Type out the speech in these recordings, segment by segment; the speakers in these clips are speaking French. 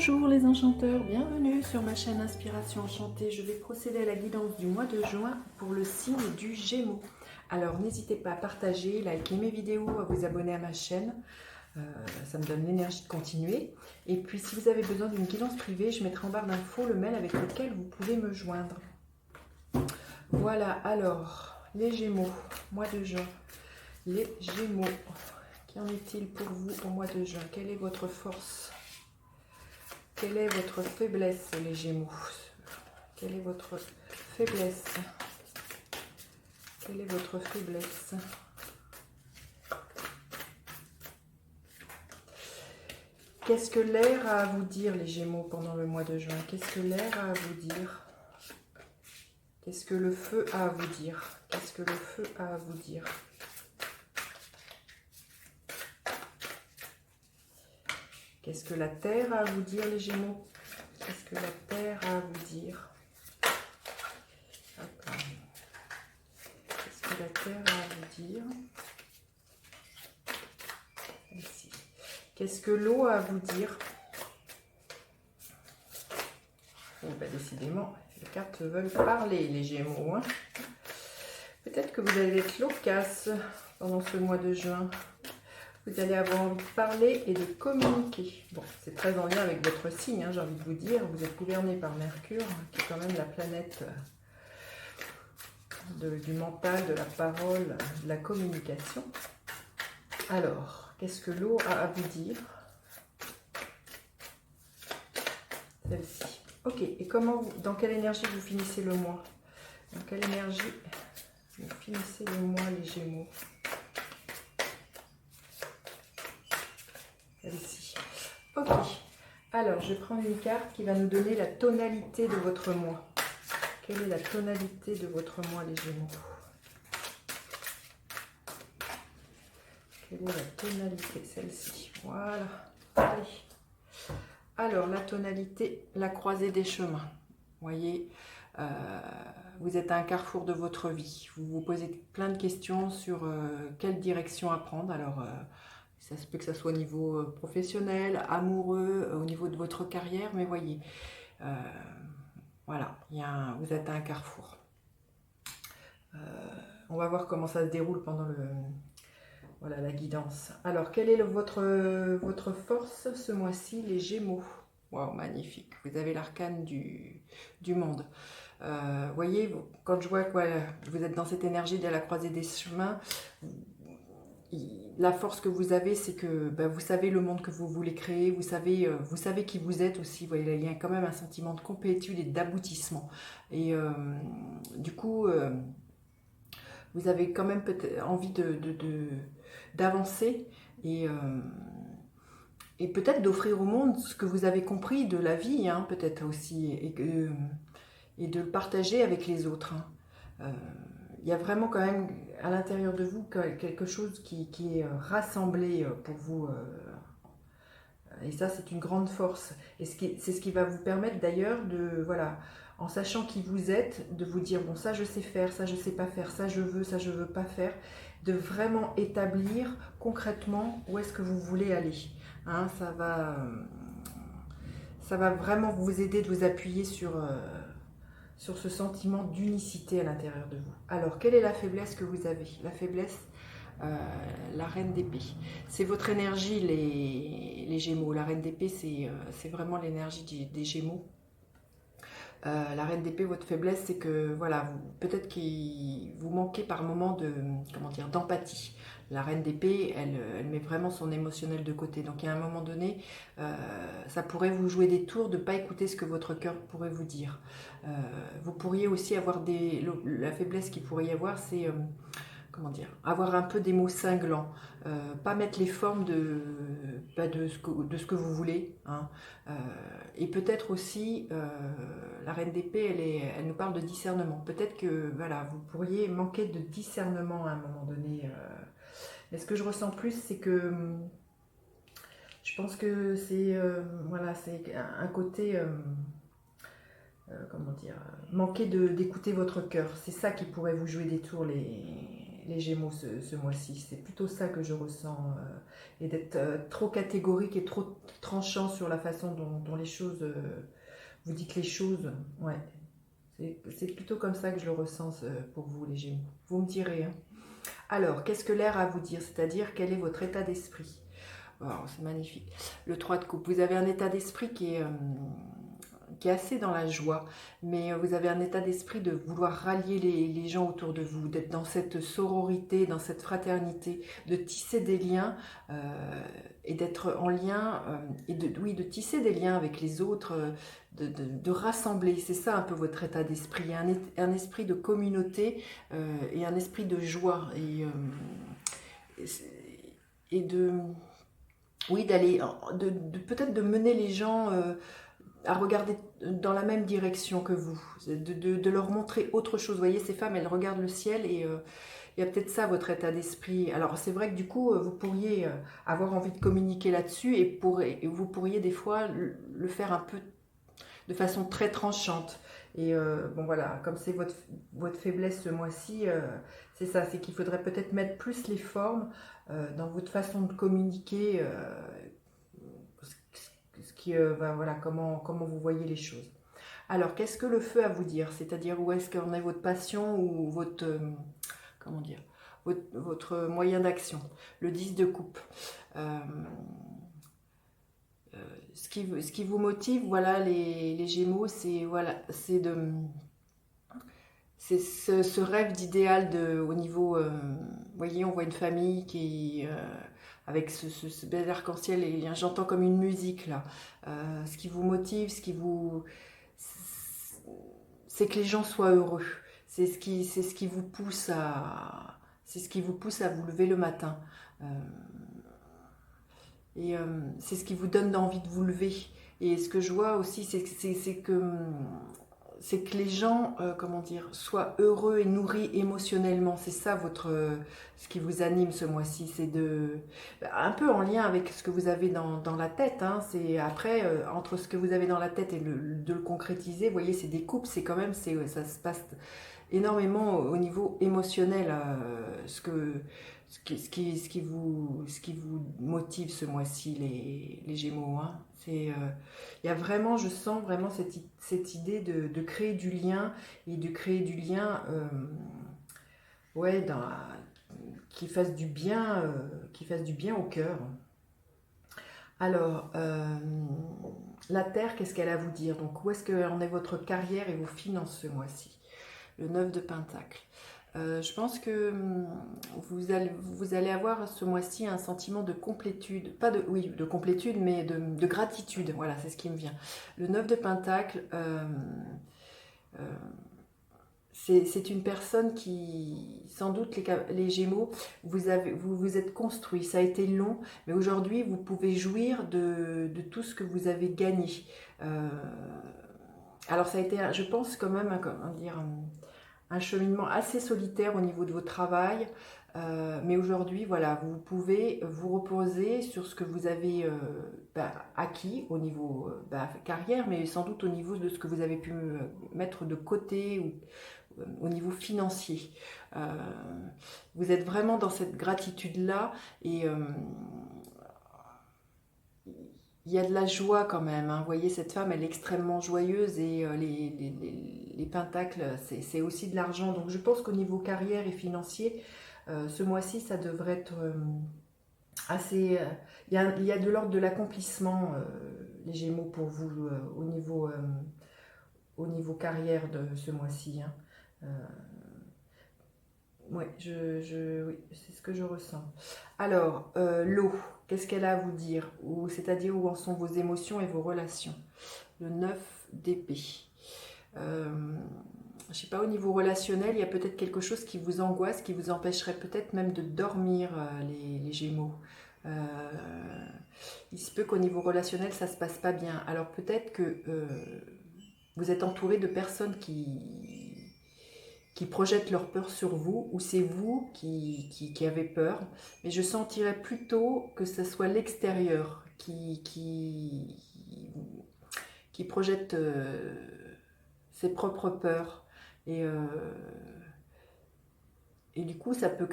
Bonjour les enchanteurs, bienvenue sur ma chaîne Inspiration Enchantée. Je vais procéder à la guidance du mois de juin pour le signe du Gémeaux. Alors n'hésitez pas à partager, liker mes vidéos, à vous abonner à ma chaîne. Ça me donne l'énergie de continuer. Et puis si vous avez besoin d'une guidance privée, je mettrai en barre d'infos le mail avec lequel vous pouvez me joindre. Voilà, alors les Gémeaux, mois de juin. Les Gémeaux, qu'en est-il pour vous au mois de juin? Quelle est votre force? Quelle est votre faiblesse, les Gémeaux? Quelle est votre faiblesse? Quelle est votre faiblesse? Qu'est-ce que l'air a à vous dire, les Gémeaux, pendant le mois de juin? Qu'est-ce que l'air a à vous dire? Qu'est-ce que le feu a à vous dire? Qu'est-ce que le feu a à vous dire? Qu'est-ce que la terre a à vous dire, les Gémeaux? Qu'est-ce que la terre a à vous dire? Qu'est-ce que la terre a à vous dire? Ici. Qu'est-ce que l'eau a à vous dire? Oh, ben, décidément, les cartes veulent parler, les Gémeaux. Hein. Peut-être que vous allez être loquace pendant ce mois de juin. Vous allez avoir envie de parler et de communiquer. Bon, c'est très en lien avec votre signe, hein, j'ai envie de vous dire. Vous êtes gouverné par Mercure, qui est quand même la planète du mental, de la parole, de la communication. Alors, qu'est-ce que l'eau a à vous dire? Celle-ci. Ok, et dans quelle énergie vous finissez le mois? Dans quelle énergie vous finissez le mois, les Gémeaux? Celle-ci. Ok, alors je vais prendre une carte qui va nous donner la tonalité de votre mois. Quelle est la tonalité de votre mois, les Gémeaux? Quelle est la tonalité? Celle-ci. Voilà. Allez. Alors, la tonalité, la croisée des chemins. Vous voyez, vous êtes à un carrefour de votre vie. Vous vous posez plein de questions sur quelle direction à prendre. Alors, ça se peut que ça soit au niveau professionnel, amoureux, au niveau de votre carrière, mais voyez, voilà, vous êtes à un carrefour. On va voir comment ça se déroule pendant voilà, la guidance. Alors, quelle est votre force ce mois-ci, les Gémeaux? Waouh, magnifique. Vous avez l'arcane du monde. Voyez, quand je vois que vous êtes dans cette énergie de la croisée des chemins, la force que vous avez, c'est que vous savez le monde que vous voulez créer, vous savez qui vous êtes aussi. Vous voyez, il y a quand même un sentiment de complétude et d'aboutissement. Et du coup, vous avez quand même peut-être envie d'avancer et peut-être d'offrir au monde ce que vous avez compris de la vie, hein, peut-être aussi, et de le partager avec les autres. Hein. Il y a vraiment quand même à l'intérieur de vous quelque chose qui est rassemblé pour vous. Et ça, c'est une grande force. Et c'est ce qui va vous permettre d'ailleurs de, voilà, en sachant qui vous êtes, de vous dire, bon, ça je sais faire, ça je sais pas faire, ça je veux pas faire, de vraiment établir concrètement où est-ce que vous voulez aller. Hein, ça va vraiment vous aider de vous appuyer sur ce sentiment d'unicité à l'intérieur de vous. Alors, quelle est la faiblesse que vous avez? La faiblesse, la reine d'épée. C'est votre énergie, les Gémeaux. La reine d'épée, c'est vraiment l'énergie des Gémeaux. La reine d'épée, votre faiblesse, c'est que voilà, peut-être qu'il vous manquez par moment d'empathie. La reine d'épée, elle met vraiment son émotionnel de côté. Donc, il y a un moment donné, ça pourrait vous jouer des tours de ne pas écouter ce que votre cœur pourrait vous dire. Vous pourriez aussi avoir la faiblesse qu'il pourrait y avoir, c'est avoir un peu des mots cinglants, pas mettre les formes de ce que vous voulez. Hein. Et peut-être aussi, la reine d'épée, elle nous parle de discernement. Peut-être que voilà, vous pourriez manquer de discernement à un moment donné. Mais ce que je ressens plus, c'est que je pense que c'est voilà, c'est un côté... manquer d'écouter votre cœur. C'est ça qui pourrait vous jouer des tours, les Gémeaux ce mois-ci. C'est plutôt ça que je ressens. Et d'être trop catégorique et trop tranchant sur la façon dont les choses... vous dites les choses. Ouais. C'est plutôt comme ça que je le ressens pour vous, les Gémeaux. Vous me direz. Hein. Alors, qu'est-ce que l'air a à vous dire? C'est-à-dire, quel est votre état d'esprit? Oh, c'est magnifique. Le 3 de coupe. Vous avez un état d'esprit qui est assez dans la joie, mais vous avez un état d'esprit de vouloir rallier les gens autour de vous, d'être dans cette sororité, dans cette fraternité, de tisser des liens et d'être en lien, et oui, de tisser des liens avec les autres, de rassembler. C'est ça un peu votre état d'esprit, un esprit de communauté et un esprit de joie et de... Oui, d'aller, peut-être de mener les gens à regarder dans la même direction que vous, de leur montrer autre chose. Vous voyez, ces femmes, elles regardent le ciel et il y a peut-être ça, votre état d'esprit. Alors, c'est vrai que du coup, vous pourriez avoir envie de communiquer là-dessus et vous pourriez des fois le faire un peu de façon très tranchante. Et bon, voilà, comme c'est votre faiblesse ce mois-ci, c'est ça, c'est qu'il faudrait peut-être mettre plus les formes dans votre façon de communiquer, voilà, comment vous voyez les choses. Alors, qu'est-ce que le feu a à vous dire? C'est-à-dire, où est-ce qu'en est votre passion ou votre, comment dire, votre moyen d'action? Le 10 de coupe. Ce qui vous motive, voilà, les Gémeaux, c'est voilà, c'est ce rêve d'idéal au niveau, vous voyez, on voit une famille qui avec ce bel arc-en-ciel et j'entends comme une musique là. Ce qui vous motive, c'est que les gens soient heureux. C'est ce qui vous pousse c'est ce qui vous pousse à vous lever le matin. Euh, et c'est ce qui vous donne envie de vous lever. Et ce que je vois aussi, c'est que les gens, comment dire, soient heureux et nourris émotionnellement. C'est ça ce qui vous anime ce mois-ci. C'est un peu en lien avec ce que vous avez dans la tête. Hein. C'est après, entre ce que vous avez dans la tête et de le concrétiser, vous voyez, c'est des coupes, c'est quand même, ça se passe énormément au niveau émotionnel. Ce qui vous motive ce mois-ci, les Gémeaux. Hein. Il y a vraiment, je sens vraiment cette idée de créer du lien et de créer du lien ouais, qui fasse du bien au cœur. Alors, la Terre, qu'est-ce qu'elle a à vous dire? Donc, où est-ce qu'en est votre carrière et vos finances ce mois-ci? Le 9 de Pentacle. Je pense que vous allez avoir ce mois-ci un sentiment de complétude, pas de, oui, de complétude, mais de gratitude. Voilà, c'est ce qui me vient. Le 9 de Pentacle, euh, c'est une personne qui, sans doute, les Gémeaux, vous êtes construit. Ça a été long, mais aujourd'hui, vous pouvez jouir de tout ce que vous avez gagné. Euh, alors, ça a été, je pense, quand même, comment dire, un cheminement assez solitaire au niveau de votre travail, mais aujourd'hui, voilà, vous pouvez vous reposer sur ce que vous avez acquis au niveau carrière, mais sans doute au niveau de ce que vous avez pu mettre de côté ou au niveau financier. Euh, vous êtes vraiment dans cette gratitude-là et il y a de la joie quand même. Hein. Vous voyez, cette femme, elle est extrêmement joyeuse et les pentacles, c'est aussi de l'argent. Donc je pense qu'au niveau carrière et financier, ce mois-ci, ça devrait être assez... il y a de l'ordre de l'accomplissement, les Gémeaux, pour vous, au niveau carrière de ce mois-ci. Hein. Ouais, oui, c'est ce que je ressens. Alors, l'eau, qu'est-ce qu'elle a à vous dire? C'est-à-dire où en sont vos émotions et vos relations? Le 9 d'épée. Je ne sais pas, au niveau relationnel, il y a peut-être quelque chose qui vous angoisse, qui vous empêcherait peut-être même de dormir, les Gémeaux. Il se peut qu'au niveau relationnel, ça ne se passe pas bien. Alors peut-être que vous êtes entouré de personnes qui projettent leur peur sur vous, ou c'est vous qui avez peur. Mais je sentirais plutôt que ce soit l'extérieur qui projette ses propres peurs. Et et du coup, ça peut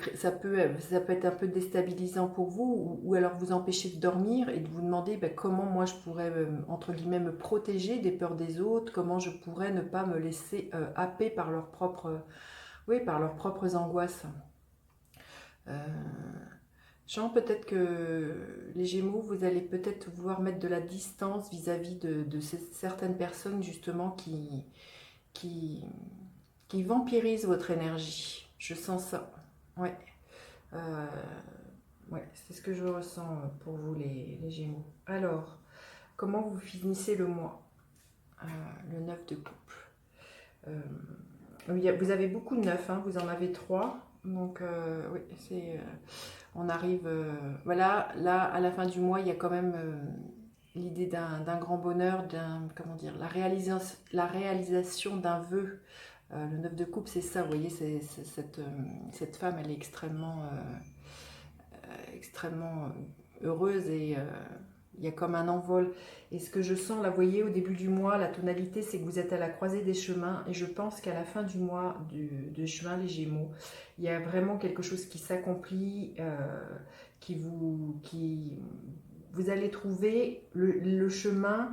être un peu déstabilisant pour vous, ou alors vous empêcher de dormir et de vous demander ben, comment moi je pourrais, entre guillemets, me protéger des peurs des autres, comment je pourrais ne pas me laisser happer par leurs propres, oui, par leurs propres angoisses. Je sens peut-être que les Gémeaux, vous allez peut-être vouloir mettre de la distance vis-à-vis de certaines personnes justement qui, qui vampirisent votre énergie. Je sens ça. Ouais. Euh, ouais, c'est ce que je ressens pour vous les Gémeaux. Alors, comment vous finissez le mois? Le 9 de coupe. Vous avez beaucoup de 9, hein, vous en avez 3. Donc, oui, on arrive. Voilà, là, à la fin du mois, il y a quand même l'idée d'un grand bonheur, comment dire, la réalisation d'un vœu. Le 9 de coupe, c'est ça, vous voyez, cette femme, elle est extrêmement heureuse et il y a comme un envol. Et ce que je sens, là, vous voyez, au début du mois, la tonalité, c'est que vous êtes à la croisée des chemins. Et je pense qu'à la fin du mois de juin, les Gémeaux, il y a vraiment quelque chose qui s'accomplit, vous allez trouver le chemin,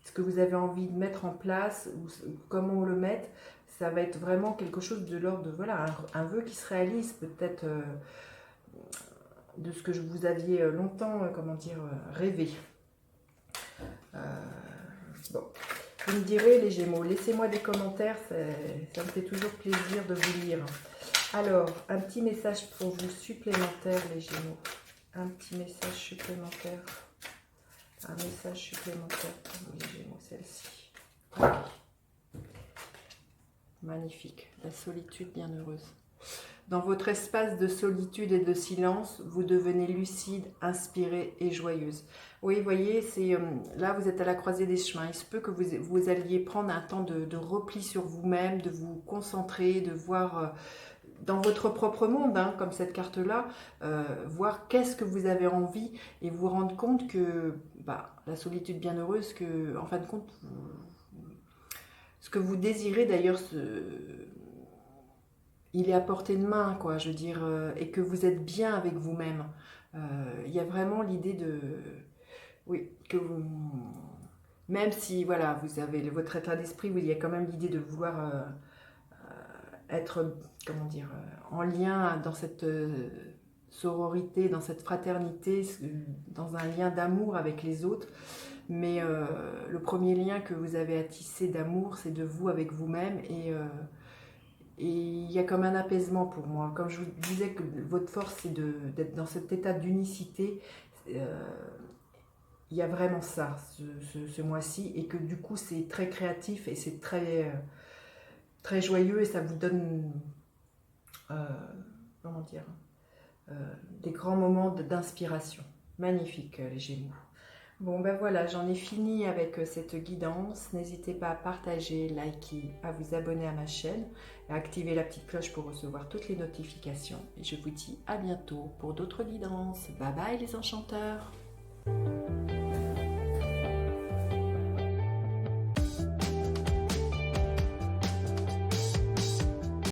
ce que vous avez envie de mettre en place, ou comment le mettre. Ça va être vraiment quelque chose de l'ordre de, voilà, un vœu qui se réalise, peut-être de ce que vous aviez longtemps, comment dire, rêvé. Bon. Vous me direz, les Gémeaux, laissez-moi des commentaires, ça me fait toujours plaisir de vous lire. Alors, un petit message pour vous supplémentaire, les Gémeaux. Un petit message supplémentaire. Un message supplémentaire pour vous, les Gémeaux, celle-ci. Okay. Magnifique. La solitude bienheureuse. Dans votre espace de solitude et de silence, vous devenez lucide, inspirée et joyeuse. Oui, vous voyez, là, vous êtes à la croisée des chemins. Il se peut que vous alliez prendre un temps de repli sur vous-même, de vous concentrer, de voir dans votre propre monde, hein, comme cette carte-là, voir qu'est-ce que vous avez envie et vous rendre compte que la solitude bienheureuse, que, en fin de compte, ce que vous désirez d'ailleurs, il est à portée de main, quoi, je veux dire, et que vous êtes bien avec vous-même. Il y a vraiment l'idée de... Oui, que vous... Même si, voilà, vous avez votre état d'esprit où il y a quand même l'idée de vouloir être, comment dire, en lien dans cette sororité, dans cette fraternité, dans un lien d'amour avec les autres. Mais le premier lien que vous avez à tisser d'amour, c'est de vous avec vous-même et il y a comme un apaisement pour moi. Comme je vous disais que votre force, c'est d'être dans cet état d'unicité. Il y a vraiment ça, ce mois-ci. Et que du coup, c'est très créatif et c'est très joyeux. Et ça vous donne, comment dire, des grands moments d'inspiration. Magnifique, les Gémeaux. Bon ben voilà, j'en ai fini avec cette guidance. N'hésitez pas à partager, liker, à vous abonner à ma chaîne et à activer la petite cloche pour recevoir toutes les notifications. Et je vous dis à bientôt pour d'autres guidances. Bye bye les enchanteurs!